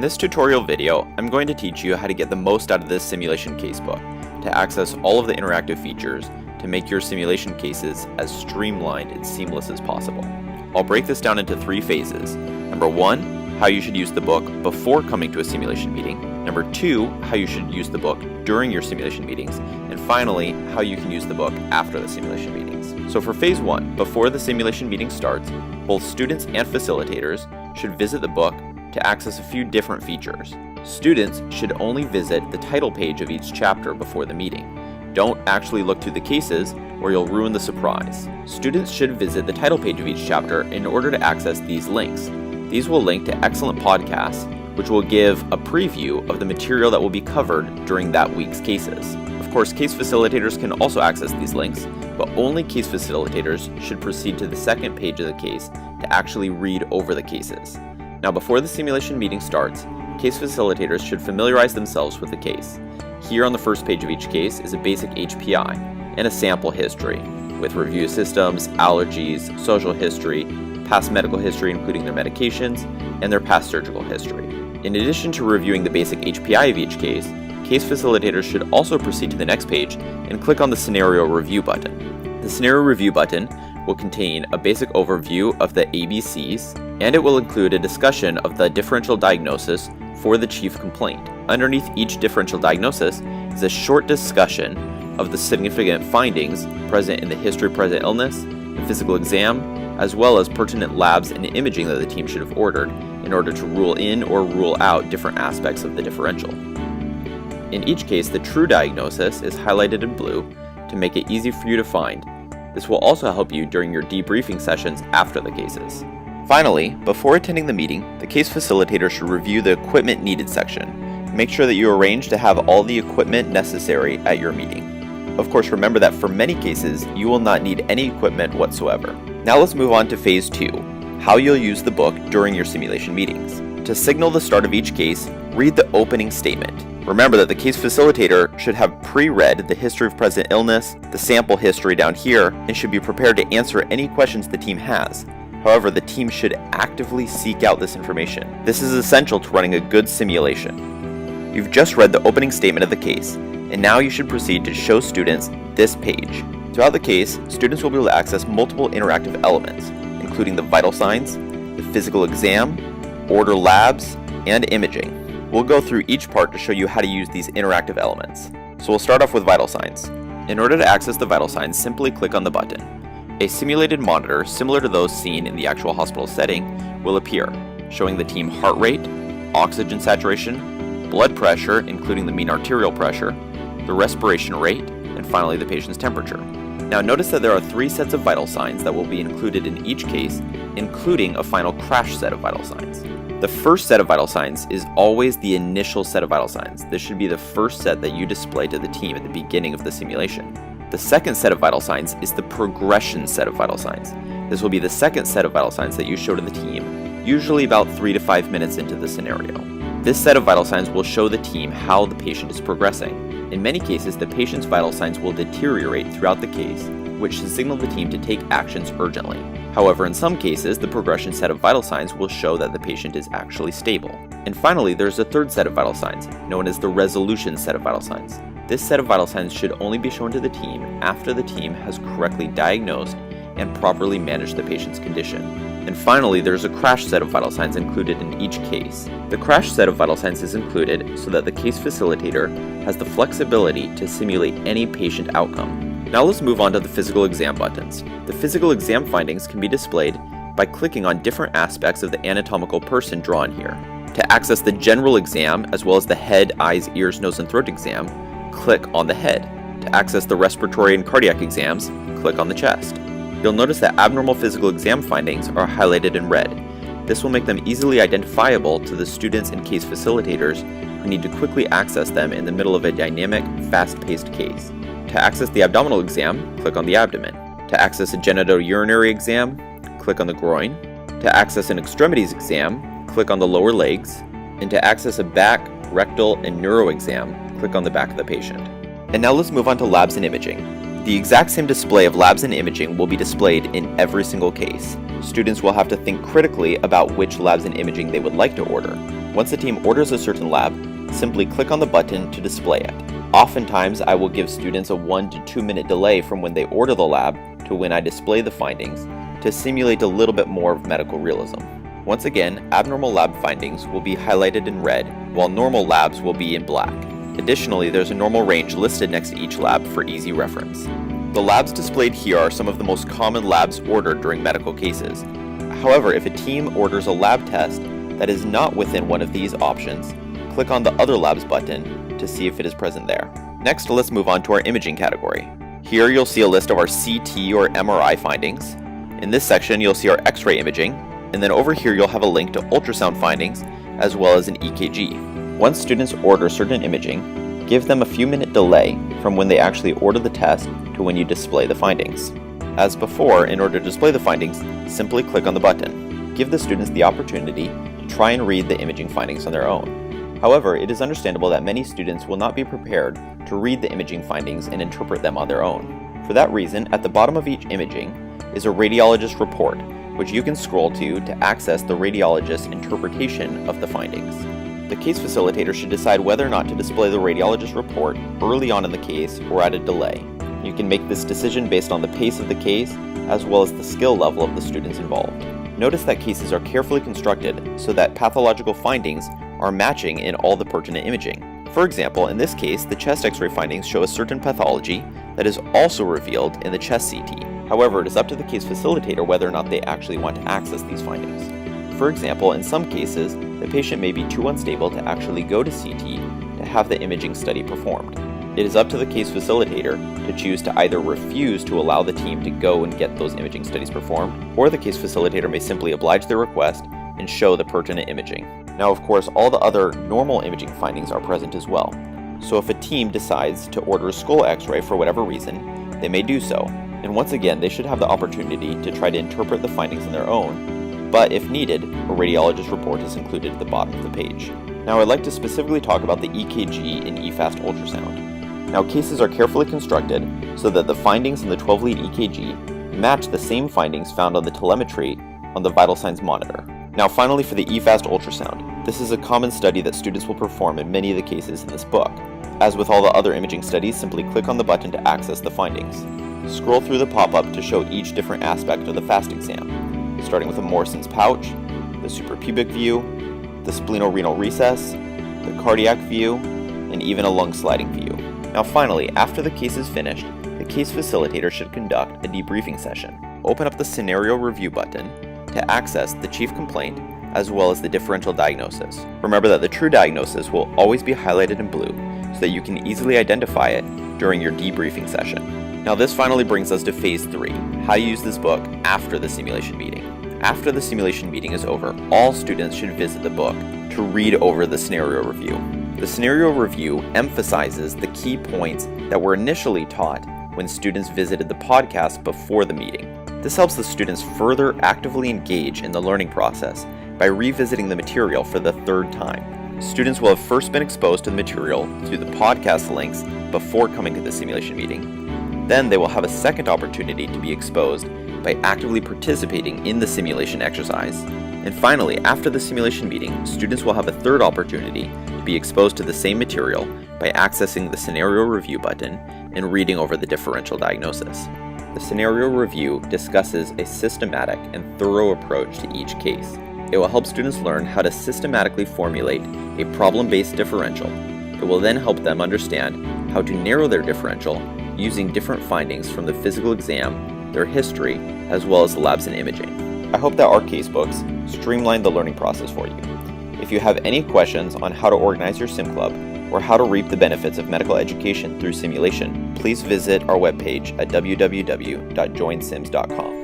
In this tutorial video, I'm going to teach you how to get the most out of this simulation casebook, to access all of the interactive features, to make your simulation cases as streamlined and seamless as possible. I'll break this down into 3 phases. Number 1, how you should use the book before coming to a simulation meeting. Number 2, how you should use the book during your simulation meetings. And finally, how you can use the book after the simulation meetings. So for phase 1, before the simulation meeting starts, both students and facilitators should visit the book to access a few different features. Students should only visit the title page of each chapter before the meeting. Don't actually look through the cases or you'll ruin the surprise. Students should visit the title page of each chapter in order to access these links. These will link to excellent podcasts, which will give a preview of the material that will be covered during that week's cases. Of course, case facilitators can also access these links, but only case facilitators should proceed to the second page of the case to actually read over the cases. Now, before the simulation meeting starts, case facilitators should familiarize themselves with the case. Here on the first page of each case is a basic HPI and a sample history with review systems, allergies, social history, past medical history including their medications, and their past surgical history. In addition to reviewing the basic HPI of each case facilitators should also proceed to the next page and click on the Scenario Review button. The Scenario Review button will contain a basic overview of the ABCs, and it will include a discussion of the differential diagnosis for the chief complaint. Underneath each differential diagnosis is a short discussion of the significant findings present in the history of present illness, the physical exam, as well as pertinent labs and imaging that the team should have ordered in order to rule in or rule out different aspects of the differential. In each case, the true diagnosis is highlighted in blue to make it easy for you to find. This will also help you during your debriefing sessions after the cases. Finally, before attending the meeting, the case facilitator should review the equipment needed section. Make sure that you arrange to have all the equipment necessary at your meeting. Of course, remember that for many cases, you will not need any equipment whatsoever. Now let's move on to phase 2, how you'll use the book during your simulation meetings. To signal the start of each case, read the opening statement. Remember that the case facilitator should have pre-read the history of present illness, the sample history down here, and should be prepared to answer any questions the team has. However, the team should actively seek out this information. This is essential to running a good simulation. You've just read the opening statement of the case, and now you should proceed to show students this page. Throughout the case, students will be able to access multiple interactive elements, including the vital signs, the physical exam, order labs, and imaging. We'll go through each part to show you how to use these interactive elements. So we'll start off with vital signs. In order to access the vital signs, simply click on the button. A simulated monitor, similar to those seen in the actual hospital setting, will appear, showing the team heart rate, oxygen saturation, blood pressure, including the mean arterial pressure, the respiration rate, and finally the patient's temperature. Now notice that there are 3 sets of vital signs that will be included in each case, including a final crash set of vital signs. The first set of vital signs is always the initial set of vital signs. This should be the first set that you display to the team at the beginning of the simulation. The second set of vital signs is the progression set of vital signs. This will be the second set of vital signs that you show to the team, usually about 3 to 5 minutes into the scenario. This set of vital signs will show the team how the patient is progressing. In many cases, the patient's vital signs will deteriorate throughout the case, which should signal the team to take actions urgently. However, in some cases, the progression set of vital signs will show that the patient is actually stable. And finally, there's a third set of vital signs, known as the resolution set of vital signs. This set of vital signs should only be shown to the team after the team has correctly diagnosed and properly managed the patient's condition. And finally, there's a crash set of vital signs included in each case. The crash set of vital signs is included so that the case facilitator has the flexibility to simulate any patient outcome. Now let's move on to the physical exam buttons. The physical exam findings can be displayed by clicking on different aspects of the anatomical person drawn here. To access the general exam, as well as the head, eyes, ears, nose, and throat exam, click on the head. To access the respiratory and cardiac exams, click on the chest. You'll notice that abnormal physical exam findings are highlighted in red. This will make them easily identifiable to the students and case facilitators who need to quickly access them in the middle of a dynamic, fast-paced case. To access the abdominal exam, click on the abdomen. To access a genitourinary exam, click on the groin. To access an extremities exam, click on the lower legs. And to access a back, rectal, and neuro exam, click on the back of the patient. And now let's move on to labs and imaging. The exact same display of labs and imaging will be displayed in every single case. Students will have to think critically about which labs and imaging they would like to order. Once the team orders a certain lab, simply click on the button to display it. Oftentimes, I will give students a 1 to 2 minute delay from when they order the lab to when I display the findings to simulate a little bit more of medical realism. Once again, abnormal lab findings will be highlighted in red, while normal labs will be in black. Additionally, there's a normal range listed next to each lab for easy reference. The labs displayed here are some of the most common labs ordered during medical cases. However, if a team orders a lab test that is not within one of these options, click on the Other Labs button to see if it is present there. Next, let's move on to our imaging category. Here you'll see a list of our CT or MRI findings. In this section, you'll see our X-ray imaging, and then over here you'll have a link to ultrasound findings as well as an EKG. Once students order certain imaging, give them a few minute delay from when they actually order the test to when you display the findings. As before, in order to display the findings, simply click on the button. Give the students the opportunity to try and read the imaging findings on their own. However, it is understandable that many students will not be prepared to read the imaging findings and interpret them on their own. For that reason, at the bottom of each imaging is a radiologist report, which you can scroll to access the radiologist's interpretation of the findings. The case facilitator should decide whether or not to display the radiologist report early on in the case or at a delay. You can make this decision based on the pace of the case as well as the skill level of the students involved. Notice that cases are carefully constructed so that pathological findings are matching in all the pertinent imaging. For example, in this case, the chest X-ray findings show a certain pathology that is also revealed in the chest CT. However, it is up to the case facilitator whether or not they actually want to access these findings. For example, in some cases, the patient may be too unstable to actually go to CT to have the imaging study performed. It is up to the case facilitator to choose to either refuse to allow the team to go and get those imaging studies performed, or the case facilitator may simply oblige their request and show the pertinent imaging. Now, of course, all the other normal imaging findings are present as well. So if a team decides to order a skull X-ray for whatever reason, they may do so. And once again, they should have the opportunity to try to interpret the findings on their own, but if needed, a radiologist report is included at the bottom of the page. Now, I'd like to specifically talk about the EKG and eFast ultrasound. Now, cases are carefully constructed so that the findings in the 12-lead EKG match the same findings found on the telemetry on the vital signs monitor. Now, finally, for the eFast ultrasound. This is a common study that students will perform in many of the cases in this book. As with all the other imaging studies, simply click on the button to access the findings. Scroll through the pop-up to show each different aspect of the FAST exam, starting with the Morrison's pouch, the suprapubic view, the splenorenal recess, the cardiac view, and even a lung sliding view. Now finally, after the case is finished, the case facilitator should conduct a debriefing session. Open up the scenario review button to access the chief complaint as well as the differential diagnosis. Remember that the true diagnosis will always be highlighted in blue so that you can easily identify it during your debriefing session. Now this finally brings us to phase 3, how to use this book after the simulation meeting. After the simulation meeting is over, all students should visit the book to read over the scenario review. The scenario review emphasizes the key points that were initially taught when students visited the podcast before the meeting. This helps the students further actively engage in the learning process by revisiting the material for the third time. Students will have first been exposed to the material through the podcast links before coming to the simulation meeting. Then they will have a second opportunity to be exposed by actively participating in the simulation exercise. And finally, after the simulation meeting, students will have a third opportunity to be exposed to the same material by accessing the scenario review button and reading over the differential diagnosis. The scenario review discusses a systematic and thorough approach to each case. It will help students learn how to systematically formulate a problem-based differential. It will then help them understand how to narrow their differential using different findings from the physical exam, their history, as well as the labs and imaging. I hope that our casebooks streamline the learning process for you. If you have any questions on how to organize your sim club or how to reap the benefits of medical education through simulation, please visit our webpage at www.joinsims.com.